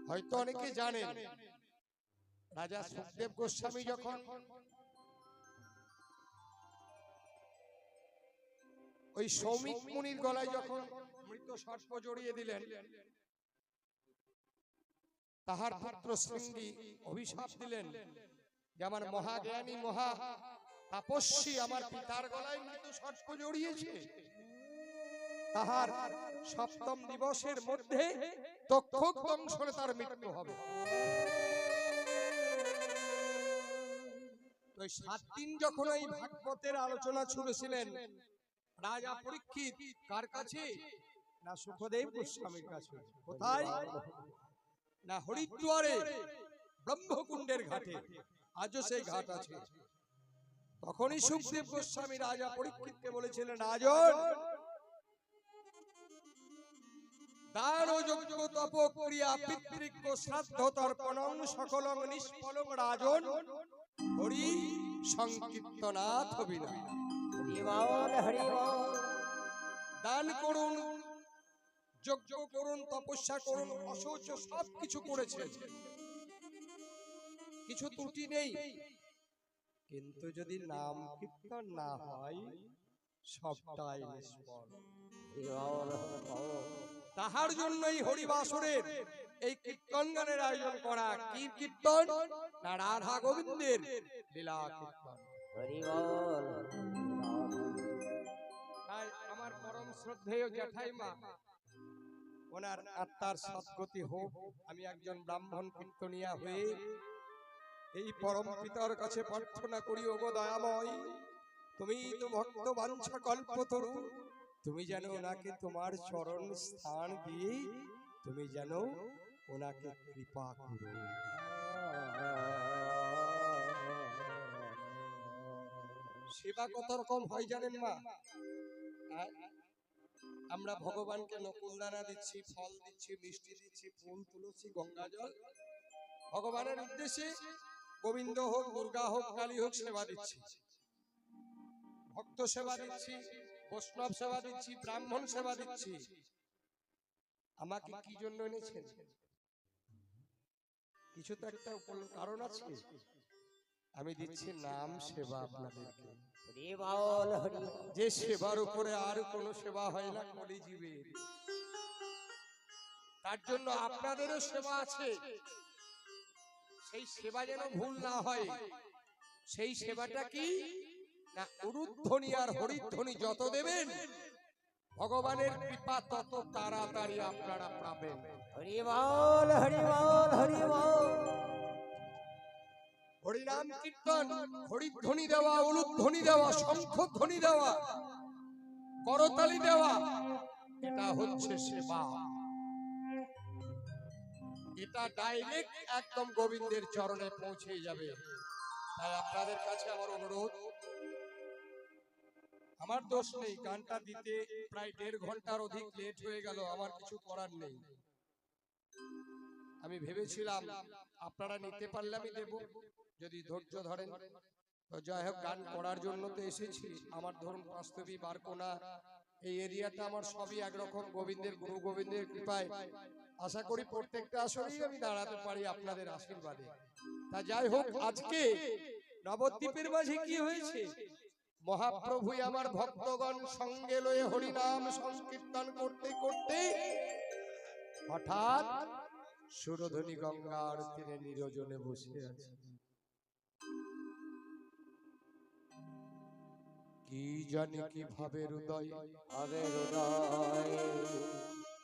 হয়তো অনেকে জানেন রাজা সুখদেব গোস্বামী যখন ওই সৌমিক মুনির গলায় যখন মৃত সর্প জড়িয়ে দিলেন, তাহার পুত্র শৃঙ্গী অভিশাপ দিলেন যে আমার মহাজ্ঞানী মহা তাপস্বী আমার পিতার গলায় মৃত সর্প জড়িয়েছে, তাহার সপ্তম দিবসের মধ্যে তক্ষক দংশনে তার মৃত্যু হবে। ওই 7 দিন যখন এই ভাগবতের আলোচনা শুনেছিলেন রাজা পরীক্ষিত, কার কাছে? না সুখদেব গোস্বামীর কাছে। কোথায়? না হরিদ্বারে ব্রহ্মকুণ্ডের ঘাটে, আজও সেই ঘাট আছে। তখনই সুখদেব গোস্বামী রাজা পরীক্ষিতকে বলেছিলেন, রাজন, দান ও যজ্ঞ তপ ক্রিয়া পিতৃজ্ঞ শ্রাদ্ধ তর্পণং সকলং নিষ্ফলং রাজন হরি সংকীর্তনাথ বিনা। দান করুন, যজ্ঞ করুন, তপস্যা করুন, অশৌচ সব কিছু করেছেন, কিছু ত্রুটি নেই, কিন্তু যদি নাম কীর্তন না হয় সবটাই নিষ্ফল। তাহার জন্যই হরিবাসরের এই কীর্তন গানের আয়োজন করা। কি কীর্তন? না রাধা গোবিন্দের লীলা কীর্তন। তাই আমার পরম শ্রদ্ধেয় জ্যাঠাইমা, ওনার আত্মার সদ্গতি হোক। আমি একজন ব্রাহ্মণ কীর্তনিয়া হয়ে এই পরম পিতার কাছে প্রার্থনা করি, ওগো দয়াময়, তুমি তো ভক্ত বাঞ্ছা কল্পতরু, তুমি যেন ওনাকে তোমার চরণ স্থান দিয়ে তুমি যেন ওনাকে কৃপা করো। সেবা কত রকম হয় জানেন মা? আমরা ভগবানকে নকুলদানা দিচ্ছি, ফল দিচ্ছি, মিষ্টি দিচ্ছি, ফুল তুলসী গঙ্গা জল, ভগবানের উদ্দেশ্যে গোবিন্দ হোক, দুর্গা হোক, কালী হোক সেবা দিচ্ছি, ভক্ত সেবা দিচ্ছি, বৈষ্ণব সেবা দিচ্ছি, ব্রাহ্মণ সেবা দিচ্ছি। আমাকে কি জন্য এনেছেন? কিছু তো একটা কারণ আছে। আমি দিচ্ছি নাম সেবা আপনাদেরকে, যে সেবার উপরে আর কোন সেবা হয় না কলিজীবের। তার জন্য আপনাদেরও সেবা আছে, সেই সেবা যেন ভুল না হয়। সেই সেবাটা কি? না উরুধ্বনি আর হরিধ্বনি যত দেবেন ভগবানের কৃপা তত তাড়াতাড়ি আপনারা পাবেন। হরি বল, হরি বল, হরি বল। হরিনাম কীর্তন, হরিধ্বনি দেওয়া, উলুধ্বনি দেওয়া, শঙ্খধ্বনি দেওয়া, করতালি দেওয়া, এটা হচ্ছে সেবা। এটা ডাইরেক্ট একদম গোবিন্দের চরণে পৌঁছে যাবে। তাই আপনাদের কাছে আমার অনুরোধ, আমার দোষ নেই, গানটা দিতে প্রায় 1.5 ঘন্টার অধিক লেট হয়ে গেল, আমার কিছু করার নেই। আমি ভেবেছিলাম আপনারা নিতে পারলে আমি দেব, যদি ধৈর্য ধরেন। তো যাই হোক, গান করার জন্য তো এসেছি। আমার ধরুন বাস্তবী বারকোনা এই এরিয়াটা আমার সবই একরকম, গোবিন্দের গুরু গোবিন্দের কৃপায় আশা করি প্রত্যেকটা আসরেই আমি দাঁড়াতে পারি আপনাদের আশীর্বাদে। তা যাই হোক, আজকে নবদ্বীপের মাঝে কি হয়েছে? মহাপ্রভুই আমার ভক্তগণ সঙ্গে লয়ে হরিনাম সংকীর্তন করতে করতে হঠাৎ সুরধনী গঙ্গার তীরে নিরজনে বসে আছে। কি জানি কিভাবে হৃদয়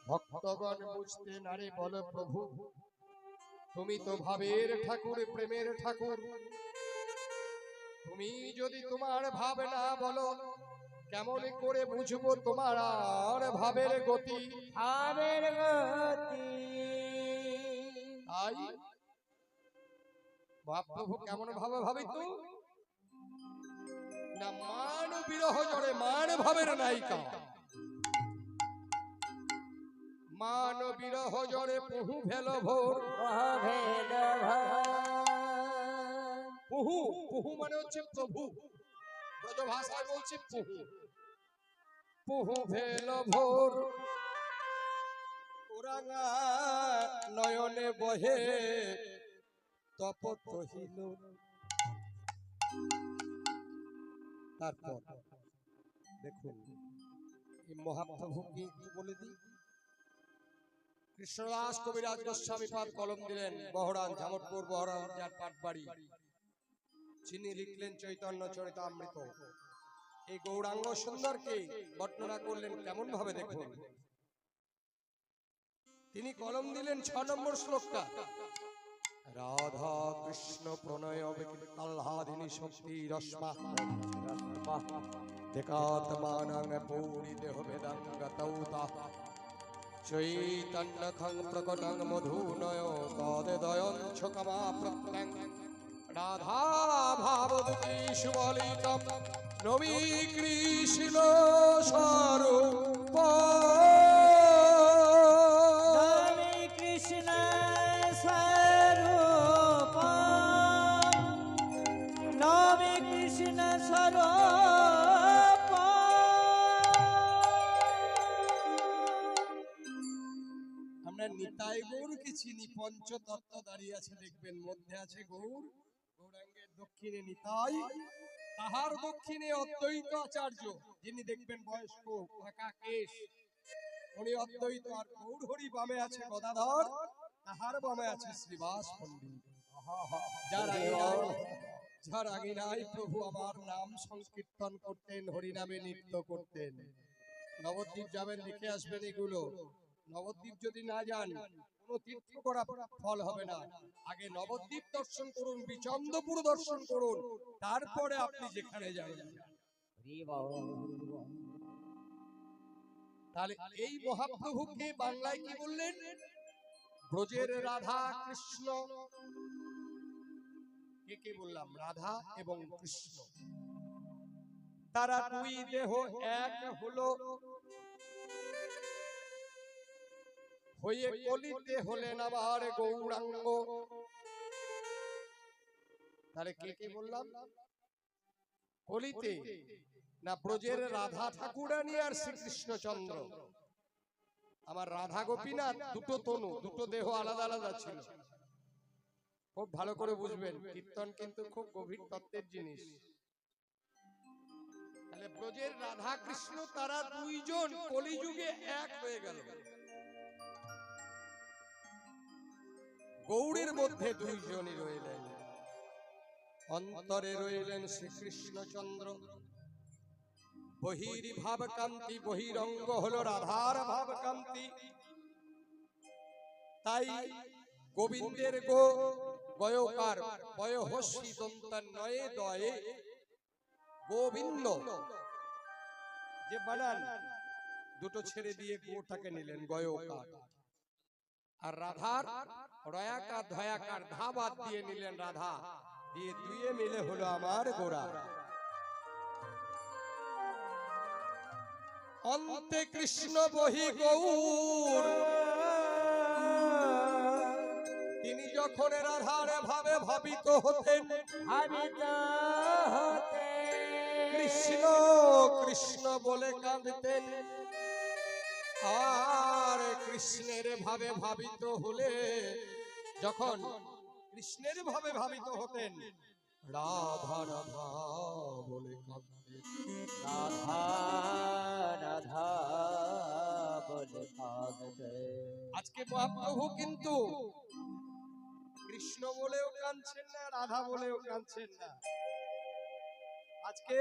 ভক্তগণ বুঝতে নারে বলে, প্রভু তুমি তো ভাবের ঠাকুর, প্রেমের ঠাকুর, তুমি যদি তোমার ভাব না বলো কেমন করে বুঝবো তোমার আর ভাবের গতি। ভাবের গতি তাই মহাপ্রভু কেমন ভাবে ভাবিত না, মান বিরহ জড়ে মান ভাবের নায়িকা, মান বিরহ জড়ে পহু ভেল ভোর। পহু, পহু মানে হচ্ছে প্রভু, ব্রজ ভাষায় বলছে পহু। পহু ভেল ভোর ওরাঙা নয়নে বহে তপত কহিল। তারপর দেখুন এই মহাপ্রভুকে একটু বলে দিই। কৃষ্ণদাস কবিরাজ গোস্বামী পাদ কলম দিলেন বহরান, ঝামটপুর বহরান যার পাটবাড়ি। যিনি লিখলেন চৈতন্য চরিতামৃত। এই গৌরাঙ্গ সুন্দরকে বর্ণনা করলেন কেমন ভাবে দেখুন। তিনি কলম দিলেন 6 নম্বর শ্লোকটা। রাধা কৃষ্ণ প্রণয় বিকৃতাহ্লাদিনী শক্তি রশ্মা দেকাত্মানাং পূরি দেহ বেদাঙ্গতৌতা চৈতন্যখং প্রকটং মধুনয় তদেদয়ং ছকমা প্রত্যং রাধা ভাবদূতি সুবলিতম নবী কৃষ্ণ স্বরূপ। আমরা নিতাই গৌরকে চিনি, পঞ্চতত্ত্ব দাঁড়িয়ে আছে দেখবেন, মধ্যে আছে গৌর, গৌরাঙ্গের দক্ষিণে নিতাই, তাহার দক্ষিণে অদ্বৈত আচার্য, যিনি দেখবেন বয়স্ক ফাঁকা কেশ, উনি অদ্বৈত। আর গৌর হরি বামে আছে গদাধর, তাহার বামে আছে শ্রীবাস পণ্ডিত। যার আগে নাই প্রভু আমার নাম সংকীর্তন করতেন, হরিনামে নৃত্য করতেন। নবদ্বীপ যাবেন, দেখে আসবেন এগুলো। নবদ্বীপ যদি না যান কোনো তীর্থ করা ফল হবে না। আগে নবদ্বীপ দর্শন করুন, বিচন্দ্রপুর দর্শন করুন, তারপরে আপনি যেখানে যাবেন। তাহলে এই মহাপ্রভুকে বাংলায় কি বললেন? ব্রজের রাধা কৃষ্ণ। কে বললাম? রাধা এবং কৃষ্ণ, তারা দুই দেহ এক হলো, হয়ে কলিতে হলেন আবার গৌরাঙ্গ। তাহলে কে বললাম? কলিতে না ব্রজের রাধা ঠাকুরানী আর শ্রীকৃষ্ণচন্দ্র। আমার রাধা গোপীনাথ দুটো তনু, দুটো দেহ আলাদা আলাদা ছিল। খুব ভালো করে বুঝবেন, কীর্তন কিন্তু খুব গভীর তত্ত্বের জিনিস। তাহলে ব্রজের রাধা কৃষ্ণ তারা দুইজন কলিযুগে এক হয়ে গেল। গৌড়ের মধ্যে দুইজনই রইলেন, অন্তরে রইলেন শ্রীকৃষ্ণচন্দ্র। বহির ভাব কান্তি, বহিরঙ্গ হলো রাধার ভাব কান্তি। তাই গোবিন্দের গো গয়কার বয়হস্যি দন্তান্বয়ে দয়ে গোবিন্দ যে বানান, দুটো ছেড়ে দিয়ে গোটাকে নিলেন গয়কার। আর রাধার রয়াকার ধয়াকার ধা বাদ দিয়ে নিলেন রাধা, দিয়ে দুয়ে মিলে হলো আমার গোরা। অন্তে কৃষ্ণ বহি গৌর, তিনি যখন রাধার ভাবে ভাবিত হতেন, কৃষ্ণ কৃষ্ণ বলে কাঁদতেন। আর কৃষ্ণের ভাবে ভাবিত হলে, যখন কৃষ্ণের ভাবে ভাবিত হতেন, রাধা রাধা বলে কাঁদতেন। রাধা রাধা বলে কাঁদতেন। আজকে মহাপ্রভু কিন্তু কৃষ্ণ বলেও কাঁদছেন না, রাধা বলেও কাঁদছেন না। আজকে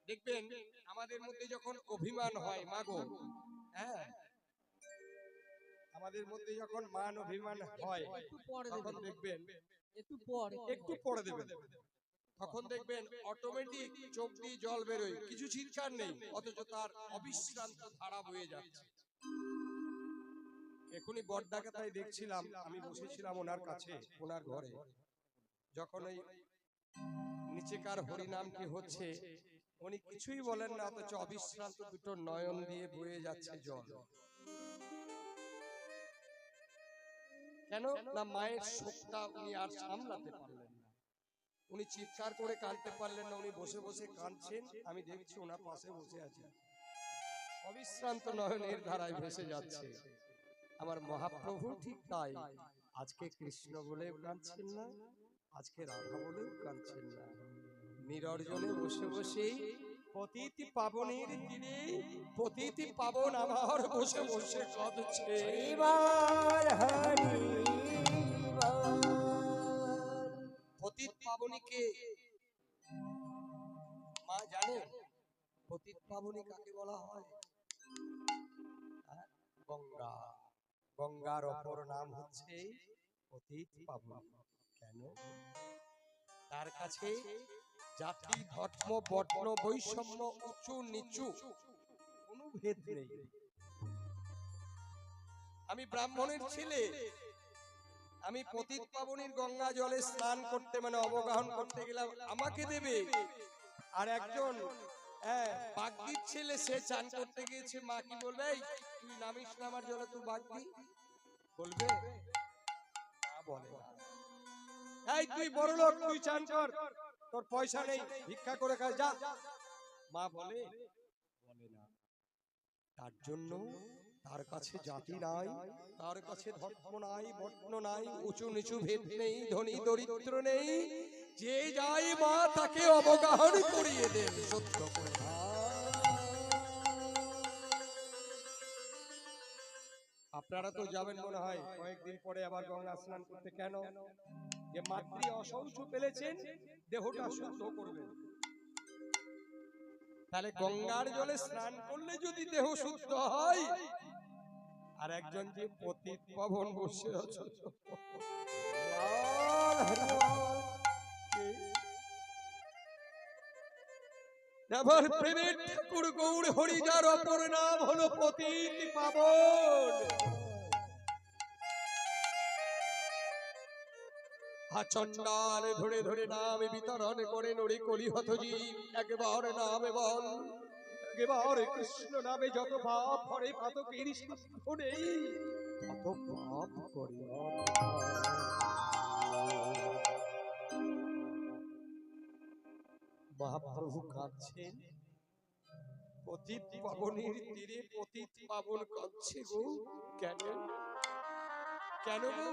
দেখবেন আমাদের মধ্যে যখন অভিমান হয়, মাগো, হ্যাঁ, আমাদের মধ্যে যখন মান অভিমান হয়, তখন দেখবেন একটু পরে দেবেন, তখন দেখবেন অটোমেটিক চোখ দিয়ে জল বেরোয়, কিছু চিৎকার নেই, অথচ তার অবিশ্রান্ত ধারা বয়ে যাচ্ছে। এখনই বড়দাকে তাই দেখছিলাম, আমি বসেছিলাম ওনার কাছে, ওনার ঘরে, যখন ওই নিচেকার হরিনাম কি হচ্ছে, উনি কিছুই বলেন না, অথচ অবিশ্রান্ত দুটো নয়ন দিয়ে বয়ে যাচ্ছে জল। কেন না? মায়ের শোকটা উনি আর সামলাতে পারলেন না, উনি চিৎকার করে কাঁদতে পারলেন না, উনি বসে বসে কাঁদছেন, আমি দেখছি ওনার পাশে বসে আছি, অবিশ্রান্ত নয়নের ধারায় ভেসে যাচ্ছে। আমার মহাপ্রভু ঠিক তাই, আজকে কৃষ্ণ বলেও কাঁদছেন না, আজকে রাধা বলেও কাঁদছেন না, নিরজনে বসে বসেই পতিতি পাবনের তীরে পতিতি পাবন আমার বসে বসে কাঁদছে। পতিত পাবনীকে মা জানেন? পতিত পাবনী কাকে বলা হয়? গঙ্গা। গঙ্গার অপর নাম হচ্ছে পতিত পাবনী। কেন? তার কাছে জাতি ধর্ম বর্ণ বৈষম্য উঁচু নিচু কোনো ভেদ নেই। আমি ব্রাহ্মণের ছেলে, আমি পতিত পাবনীর গঙ্গা জলে স্নান করতে মানে অবগাহন করতে গেলাম, আমাকে দেবে। আর একজন বাগদির ছেলে, সে চান করতে গিয়েছে, মা কি বলবে? তুই নামিস না আমার জলে, তুই বাগদি বলবে? বলে না। এই তুই বড় লোক, তুই চান কর, তোর পয়সা নেই, ভিক্ষা করে খাস, যা। মা বলে? বলে না। তার জন্য তার কাছে জাতি নাই, তার কাছে ধর্ম নাই, বর্ণ নাই, উঁচু নিচু ভেদ নেই, ধনী দরিদ্র নেই, যে যায় মা তাকে অবগাহন করিয়ে দেন সত্য করে। আপনারা তো যাবেন মনে হয় কয়েকদিন পরে আবার গঙ্গা স্নান করতে। কেন? যে মাতৃ অশৌচ ফেলেছেন, দেহটা শুদ্ধ করবেন। তাহলে গঙ্গার জলে স্নান করলে যদি দেহ শুদ্ধ হয়, আর একজন যে পতিত পাবন বসে আছে, আমার প্রেমের ঠাকুর গৌর হরিজার অপর নাম হলো পতিত পাবন। চন্ডাল ধরে ধরে নাম বিতরণ করে নড়ি কলি হত জীব, একবার নামে বল, একবার কৃষ্ণ নামে যত পাপ করে পাতকের সাক্ষ্য নেই, তত পাপ করে। মহাপ্রভু কাঁদছেন, পতিত পাবনের তীরে পতিত পাবন কাঁদছে গো। কেন? কেন গো?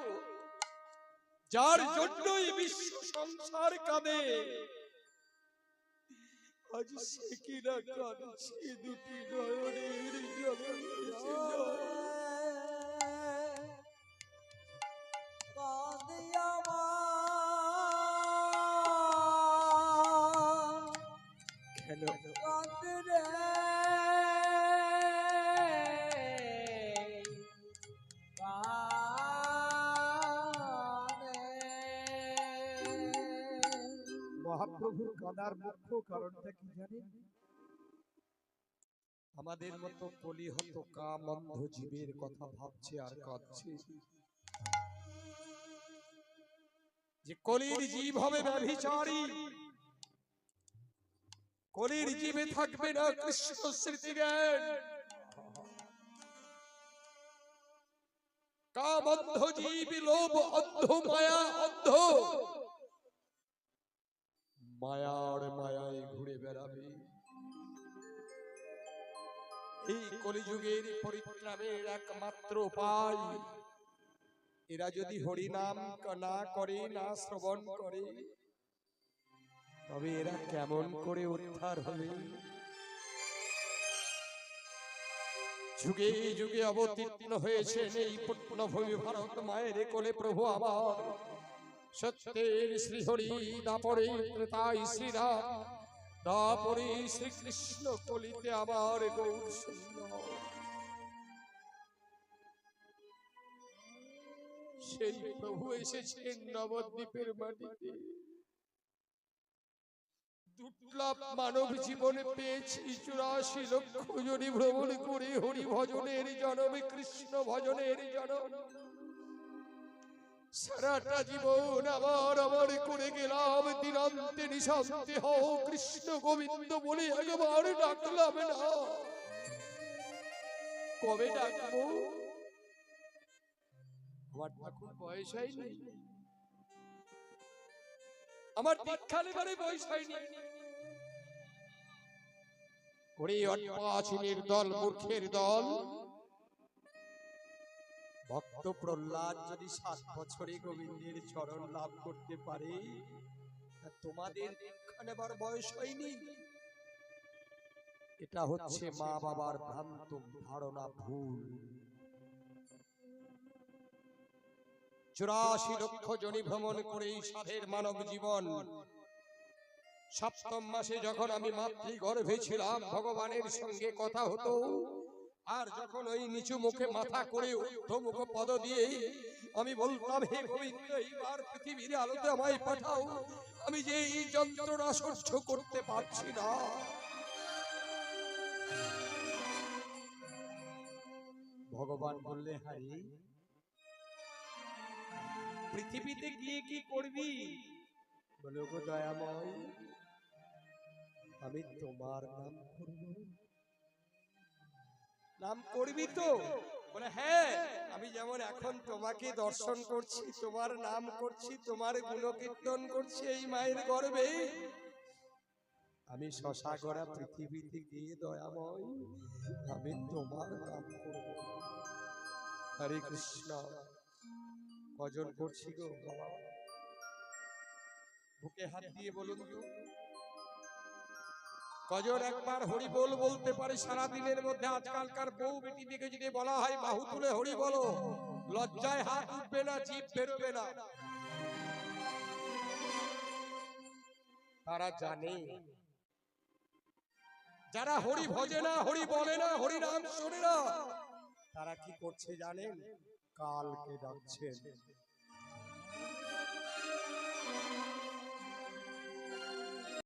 যার জন্যই বিশ্ব সংসার কাঁদে, আজ সে কিনা কাঁদছে দুটি নয়নের জলে। কেন? মহাপ্রভুর কাঁদার মুখ্য কারণটা কি জানেন? আমাদের মতো কলিহত কাম অন্ধ জীবের কথা ভাবছে আর কাঁদছে। যে কলির জীব হবে ব্যভিচারী, কলির জীবে থাকবে না কৃষ্ণ স্মৃতি জ্ঞান, কাম অন্ধ জীব, লোভ অন্ধ, মায়া অন্ধ, মায়ার মায়ায় ঘুরে বেড়াবে। এই কলিযুগের পরিত্রাণের একমাত্র উপায়, এরা যদি হরিনাম না করে, না শ্রবণ করে, তবে এরা কেমন করে উদ্ধার হবে? যুগে যুগে অবতীর্ণ হয়েছেন এই পুণ্যভূমি ভারত মায়ের কোলে প্রভু আমার, সত্যের শ্রীহরি, দাপরে ত্রেতাই শ্রীরাম, দাপরে শ্রীকৃষ্ণ, কলিতে আমার গৌর সুন্দর। সেই প্রভু এসেছেন নবদ্বীপের মাটিতে। দুর্লভ মানব জীবনে পেয়েছি 84 লক্ষ জনি ভ্রমণ করে হরি ভজনের জনমে, কৃষ্ণ ভজনের জনম। সারাটা জীবন আমার আমার করে গেলাম, দিনান্তে নিশান্তে হও কৃষ্ণ গোবিন্দ বলে একবার ডাকলাম না। কবে ডাকবো? আমার ঠাকুর বয়স হয়নি, আমার দীক্ষা নেবারে বয়স হয়নি। ওরে অট্টাচিনের দল, মূর্খের দল, ভক্ত প্রহ্লাদ যদি 7 বছরে গোবিন্দের চরণ লাভ করতে পারে, তোমাদের দীক্ষা নেবার বয়স হয়নি। এটা হচ্ছে মা বাবার ভ্রান্ত ধারণা, ভুল। 84 লক্ষ জনি ভ্রমণ করে এই সাধের মানব জীবন। 7ম মাসে যখন আমি মাতৃগর্ভে ছিলাম, ভগবানের সঙ্গে কথা হতো, আর যখন ওই নিচু মুখে মাথা করে ঊর্ধ্বমুখ পদ দিয়ে আমি বলতাম, হে গোবিন্দ, এইবার পৃথিবীর আলোতে আমায় পাঠাও, আমি যে এই যন্ত্রণা সহ্য করতে পারছি না। ভগবান বললে, হারি পৃথিবীতে গিয়ে কি করবি? বলে, গো দয়াময়, আমি তোমার নাম করব। নাম করবি তো? বলে, হ্যাঁ, আমি যেমন এখন তোমাকে দর্শন করছি, তোমার নাম করছি, তোমার গুণকীর্তন করছি এই মায়ের গর্ভে, আমি শশা গড়া পৃথিবীতে গিয়ে দয়াময় আমি তোমার নাম করব। হরে কৃষ্ণ। কজন করছি গো বাবা? বুকে হাত দিয়ে বলুন তো, কজন একবার হরি বল বলতে পারে সারা দিনের মধ্যে? আজকালকার বউ বেটি দিকে যদি বলা হয় বাহু তুলে হরি বলো, লজ্জায় হাত উঠবে না, জিভ বেরোবে না। তারা জানে, যারা হরি ভজে না, হরি বলে না, হরি নাম শোনে না, তারা কি করছে জানেন? কালকে ডাকছেন।